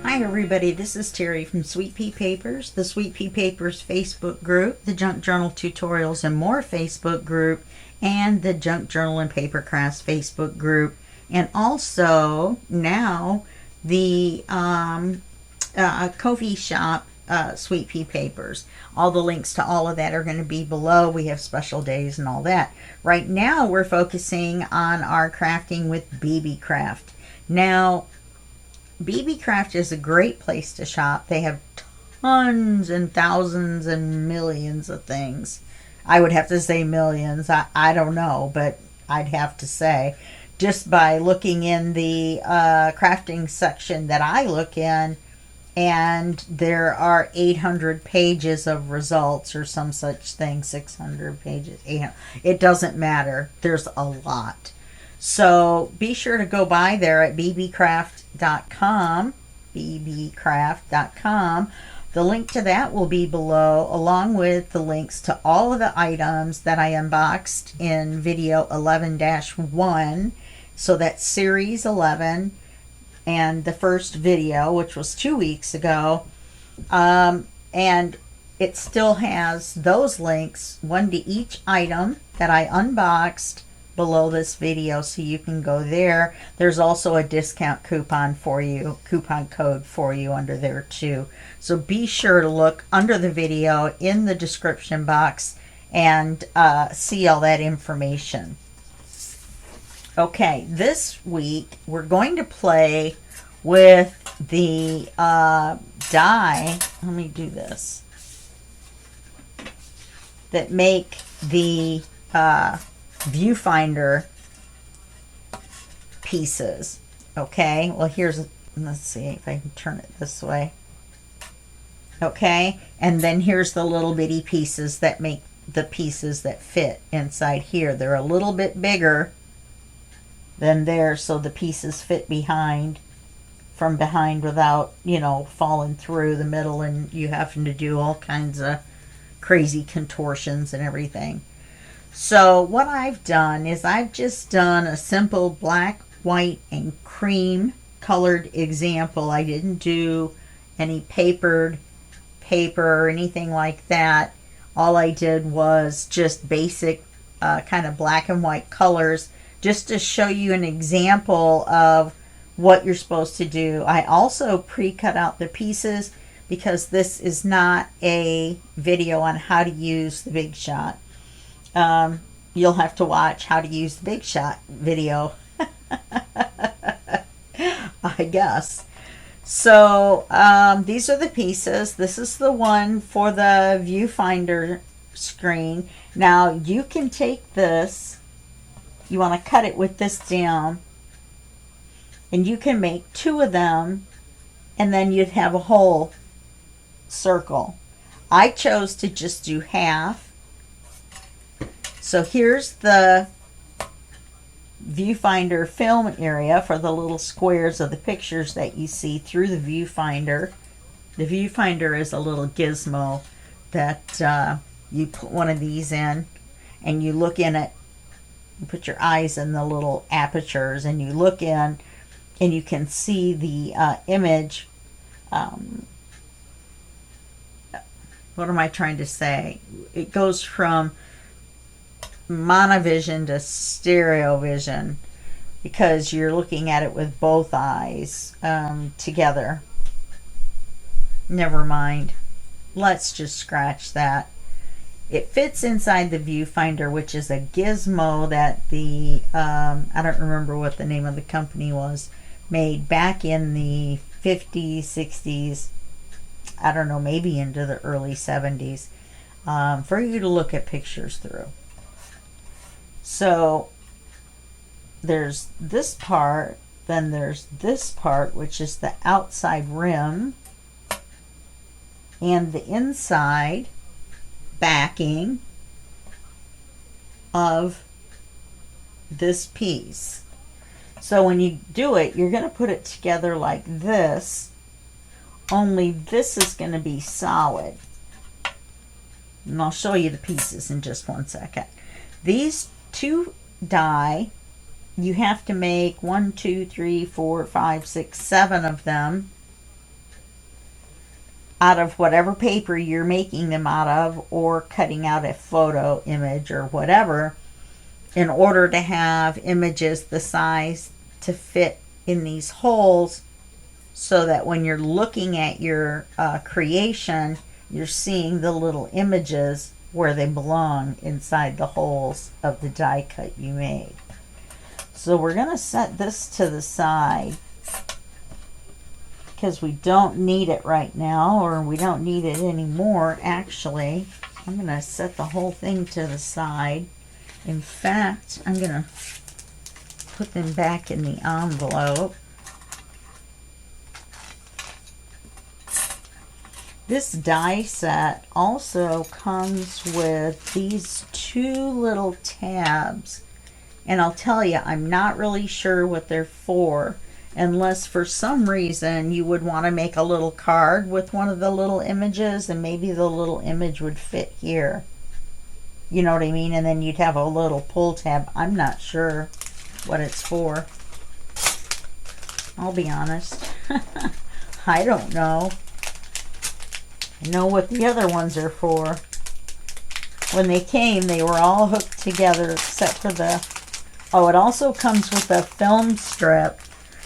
Hi everybody, this is Terry from Sweet Pea Papers, the Sweet Pea Papers Facebook group, the Junk Journal Tutorials and More Facebook group, and the Junk Journal and Paper Crafts Facebook group, and also now the Ko-fi shop Sweet Pea Papers. All the links to all of that are going to be below. We have special days and all that. Right now we're focusing on our crafting with BeeBeeCraft. Now, BeeBeeCraft is a great place to shop. They have tons and thousands and millions of things. I would have to say millions. I don't know, but I'd have to say. Just by looking in the crafting section that I look in, and there are 800 pages of results or some such thing, 600 pages, 800. It doesn't matter. There's a lot. So be sure to go by there at BeeBeeCraft.com, BeeBeeCraft.com. The link to that will be below, along with the links to all of the items that I unboxed in video 11-1. So that's series 11 and the first video, which was 2 weeks ago. And it still has those links, one to each item that I unboxed, below this video, so you can go there. There's also a discount coupon code for you under there too. So be sure to look under the video in the description box and see all that information. Okay, this week we're going to play with the die. Let me do this. That make the viewfinder pieces. Okay, well let's see if I can turn it this way. Okay, and then here's the little bitty pieces that make the pieces that fit inside here. They're a little bit bigger than there, so the pieces fit from behind without, falling through the middle and you having to do all kinds of crazy contortions and everything. So what I've done is I've just done a simple black, white, and cream colored example. I didn't do any papered paper or anything like that. All I did was just basic kind of black and white colors, just to show you an example of what you're supposed to do. I also pre-cut out the pieces because this is not a video on how to use the Big Shot. You'll have to watch how to use the Big Shot video, I guess. So these are the pieces. This is the one for the viewfinder screen. Now you can take this, you want to cut it with this down, and you can make two of them, and then you'd have a whole circle. I chose to just do half. So here's the viewfinder film area for the little squares of the pictures that you see through the viewfinder. The viewfinder is a little gizmo that you put one of these in and you look in it. You put your eyes in the little apertures and you look in and you can see the image. What am I trying to say? It goes from monovision to stereo vision because you're looking at it with both eyes together. Never mind. Let's just scratch that. It fits inside the viewfinder, which is a gizmo that the I don't remember what the name of the company was, made back in the 50s, 60s, I don't know, maybe into the early 70s, for you to look at pictures through. So there's this part, then there's this part, which is the outside rim, and the inside backing of this piece. So when you do it, you're going to put it together like this, only this is going to be solid. And I'll show you the pieces in just one second. These two die, you have to make 1, 2, 3, 4, 5, 6, 7 of them. out of whatever paper you're making them out of, or cutting out a photo image or whatever, in order to have images the size to fit in these holes, so that when you're looking at your creation, you're seeing the little images where they belong inside the holes of the die cut you made. So we're going to set this to the side because we don't need it right now, or we don't need it anymore. Actually, I'm going to set the whole thing to the side. In fact, I'm going to put them back in the envelope. This die set also comes with these two little tabs. And I'll tell you, I'm not really sure what they're for, unless for some reason you would want to make a little card with one of the little images, and maybe the little image would fit here. You know what I mean? And then you'd have a little pull tab. I'm not sure what it's for. I'll be honest. I don't know. I know what the other ones are for. When they came, they were all hooked together except for the... Oh, it also comes with a film strip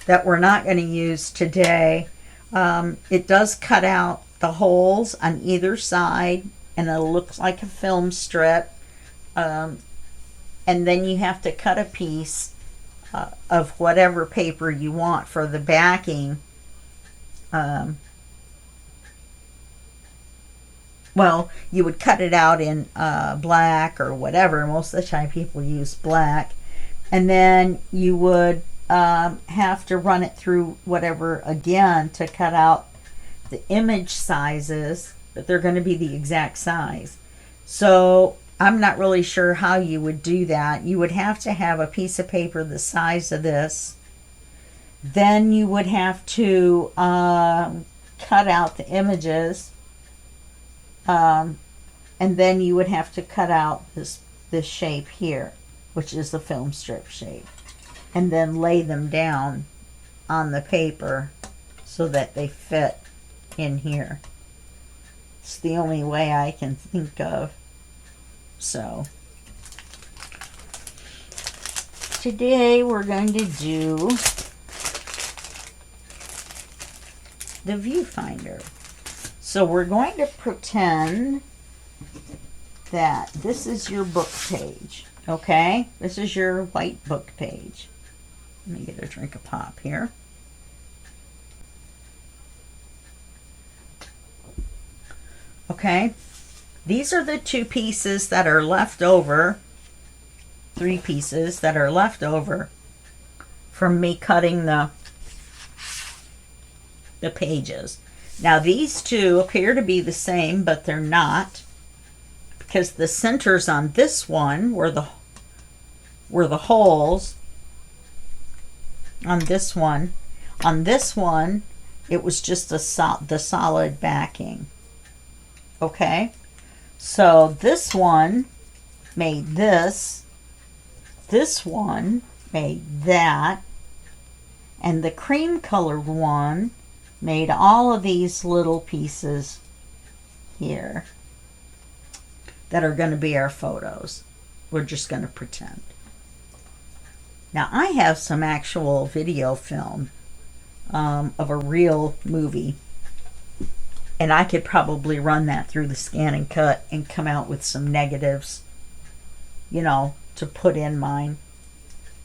that we're not going to use today. It does cut out the holes on either side, and it looks like a film strip. And then you have to cut a piece of whatever paper you want for the backing. Well, you would cut it out in black or whatever. Most of the time people use black. And then you would have to run it through whatever again to cut out the image sizes, but they're going to be the exact size. So I'm not really sure how you would do that. You would have to have a piece of paper the size of this. Then you would have to cut out the images. And then you would have to cut out this shape here, which is the film strip shape, and then lay them down on the paper so that they fit in here. It's the only way I can think of. So today we're going to do the viewfinder. So we're going to pretend that this is your book page. Okay, this is your white book page. Let me get a drink of pop here. Okay, these are the two pieces that are left over, 3 pieces that are left over from me cutting the pages. Now these two appear to be the same, but they're not, because the centers on this one were the holes. On this one it was just the solid backing. Okay, so this one made this one made that, and the cream colored one made all of these little pieces here that are going to be our photos. We're just going to pretend. Now I have some actual video film of a real movie, and I could probably run that through the scan and cut and come out with some negatives, you know, to put in mine.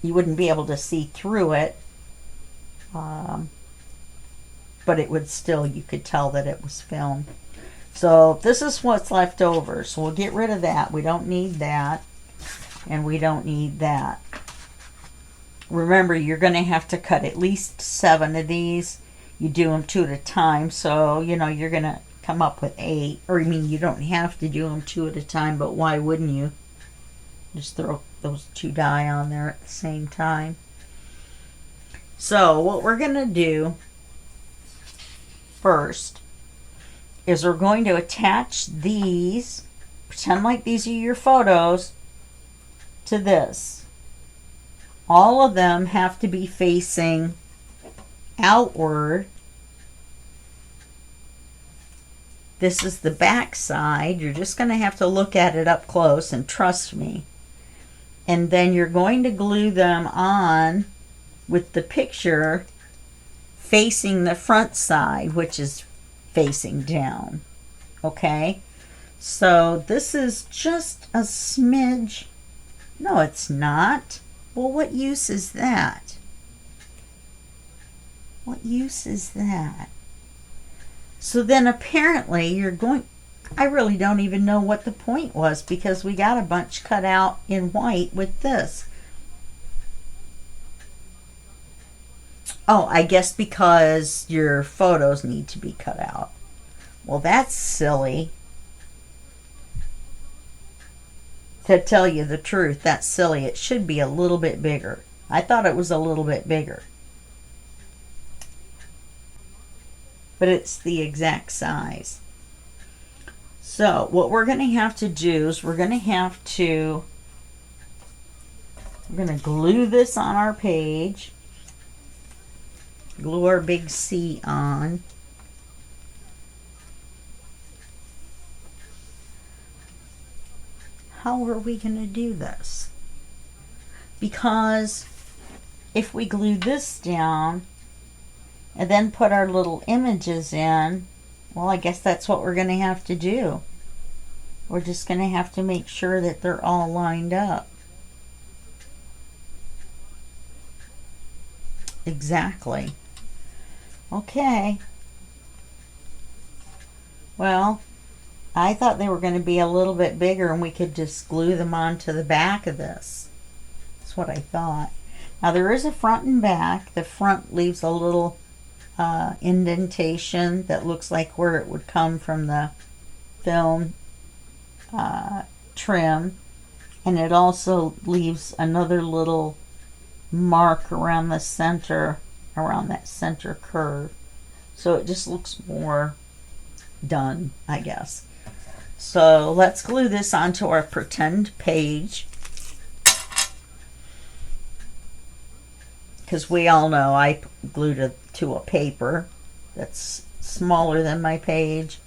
You wouldn't be able to see through it, but it would still, you could tell that it was film. So this is what's left over. So we'll get rid of that. We don't need that. And we don't need that. Remember, you're going to have to cut at least 7 of these. You do them 2 at a time. So, you know, you're going to come up with 8. Or, I mean, you don't have to do them 2 at a time, but why wouldn't you? Just throw those 2 die on there at the same time. So, what we're going to do first is we're going to attach these, pretend like these are your photos, to this. All of them have to be facing outward. This is the back side. You're just going to have to look at it up close and trust me. And then you're going to glue them on with the picture facing the front side, which is facing down. Okay? So this is just a smidge. No, it's not. Well, what use is that? What use is that? So then apparently you're going, I really don't even know what the point was, because we got a bunch cut out in white with this. Oh, I guess because your photos need to be cut out. Well, that's silly. To tell you the truth, that's silly. It should be a little bit bigger. I thought it was a little bit bigger. But it's the exact size. So what we're going to have to do is we're going to glue this on our page. Glue our big C on. How are we going to do this? Because if we glue this down and then put our little images in, well, I guess that's what we're going to have to do. We're just going to have to make sure that they're all lined up. Exactly. Okay. Well, I thought they were going to be a little bit bigger and we could just glue them onto the back of this. That's what I thought. Now there is a front and back. The front leaves a little indentation that looks like where it would come from the film trim, and it also leaves another little mark around the center, around that center curve, so it just looks more done, I guess. So let's glue this onto our pretend page, because we all know I glued it to a paper that's smaller than my page.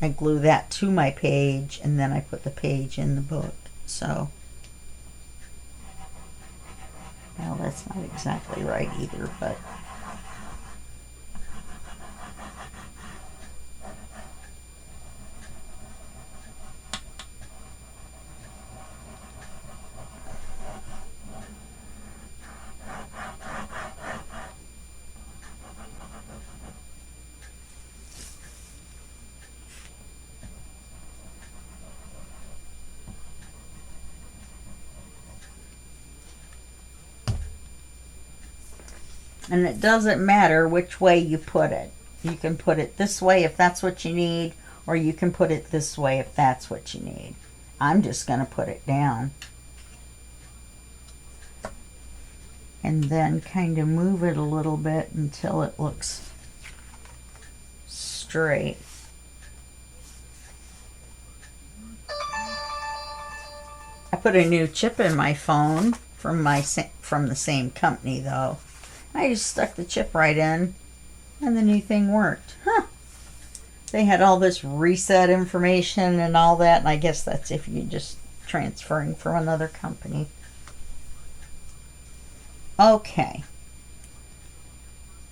I glue that to my page, and then I put the page in the book. So, well, that's not exactly right either, but and it doesn't matter which way you put it. You can put it this way if that's what you need, or you can put it this way if that's what you need. I'm just going to put it down. And then kind of move it a little bit until it looks straight. I put a new chip in my phone from the same company though. I just stuck the chip right in and the new thing worked. Huh. They had all this reset information and all that, and I guess that's if you're just transferring from another company. Okay.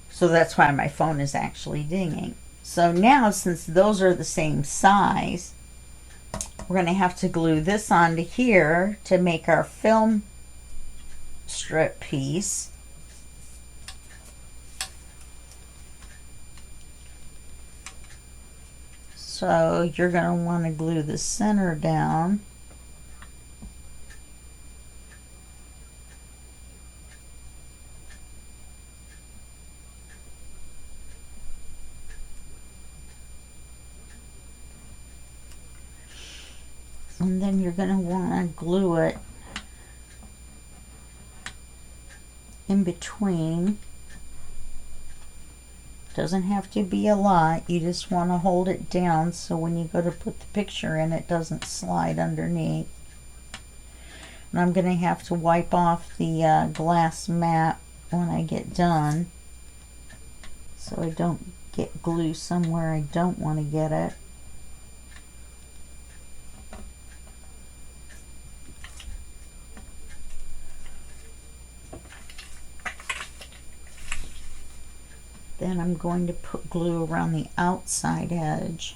So that's why my phone is actually dinging. So now, since those are the same size, we're going to have to glue this onto here to make our film strip piece. So you're going to want to glue the center down. And then you're going to want to glue it in between. Doesn't have to be a lot. You just want to hold it down so when you go to put the picture in, it doesn't slide underneath. And I'm going to have to wipe off the glass mat when I get done, so I don't get glue somewhere I don't want to get it. Then I'm going to put glue around the outside edge.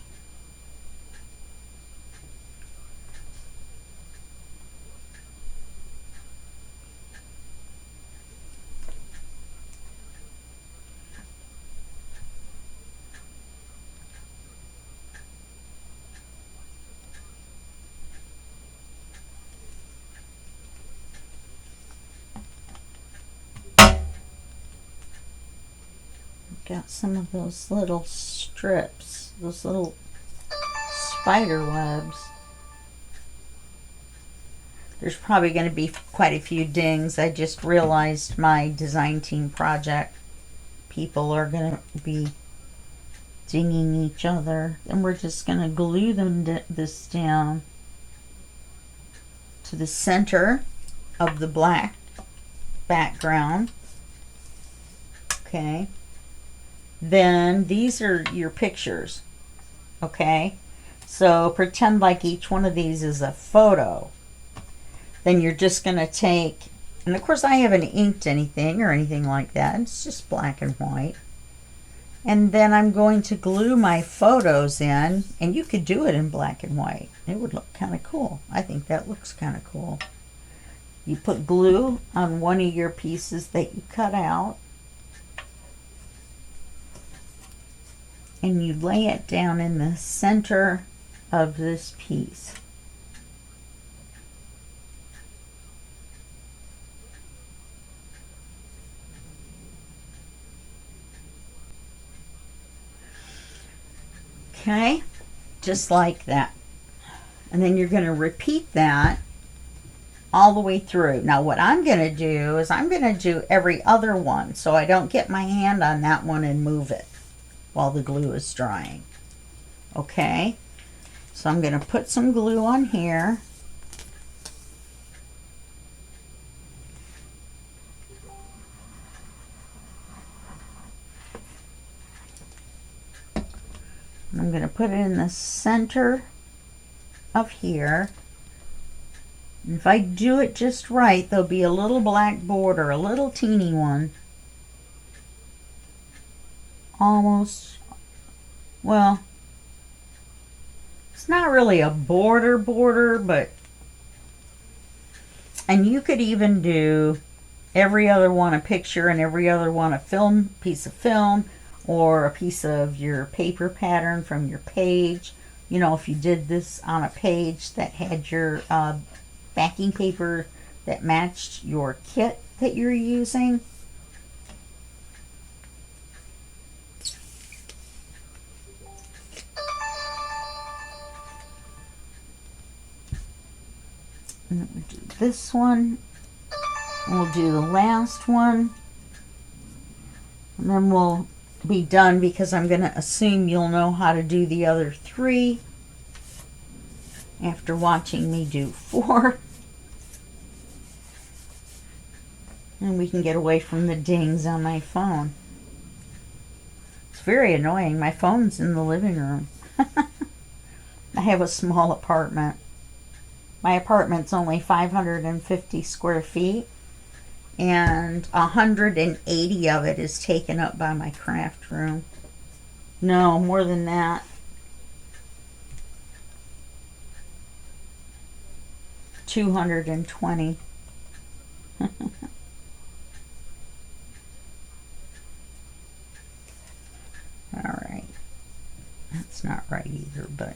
Got some of those little strips, those little spider webs. There's probably going to be quite a few dings. I just realized my design team project people are going to be dinging each other, and we're just going to glue this down to the center of the black background. Okay. Then these are your pictures, okay? So pretend like each one of these is a photo. Then you're just going to take, and of course I haven't inked anything or anything like that. It's just black and white. And then I'm going to glue my photos in, and you could do it in black and white. It would look kind of cool. I think that looks kind of cool. You put glue on one of your pieces that you cut out, and you lay it down in the center of this piece. Okay, just like that. And then you're going to repeat that all the way through. Now what I'm going to do is I'm going to do every other one so I don't get my hand on that one and move it while the glue is drying. Okay, so I'm going to put some glue on here. I'm going to put it in the center of here. And if I do it just right, there'll be a little black border, a little teeny one. Almost, well, it's not really a border, but, and you could even do every other one a picture and every other one a piece of film, or a piece of your paper pattern from your page. You know, if you did this on a page that had your backing paper that matched your kit that you're using. And we'll do this one. We'll do the last one. And then we'll be done, because I'm going to assume you'll know how to do the other 3 after watching me do 4. And we can get away from the dings on my phone. It's very annoying. My phone's in the living room. I have a small apartment. My apartment's only 550 square feet, and 180 of it is taken up by my craft room. No, more than that. 220. All right. That's not right either, but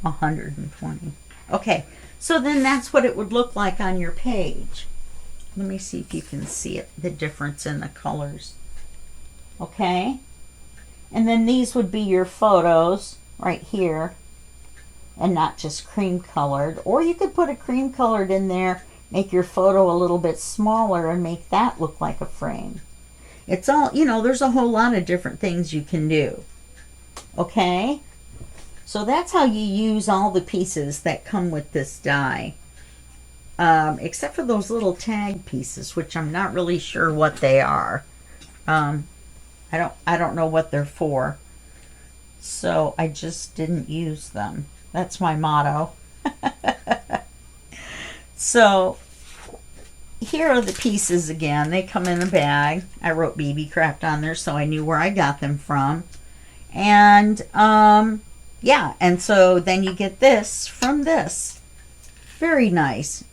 120. Okay, so then that's what it would look like on your page. Let me see if you can see it, the difference in the colors. Okay, and then these would be your photos right here, and not just cream colored. Or you could put a cream colored in there, make your photo a little bit smaller and make that look like a frame. It's all, you know, there's a whole lot of different things you can do. Okay, so that's how you use all the pieces that come with this die. except for those little tag pieces, which I'm not really sure what they are. I don't know what they're for. So I just didn't use them. That's my motto. So here are the pieces again. They come in a bag. I wrote BeeBeeCraft on there so I knew where I got them from. And yeah, and so then you get this from this. Very nice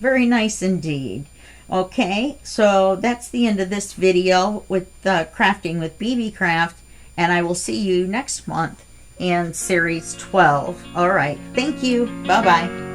indeed. Okay, so that's the end of this video with crafting with BeeBeeCraft, and I will see you next month in series 12. All right, thank you. Bye bye.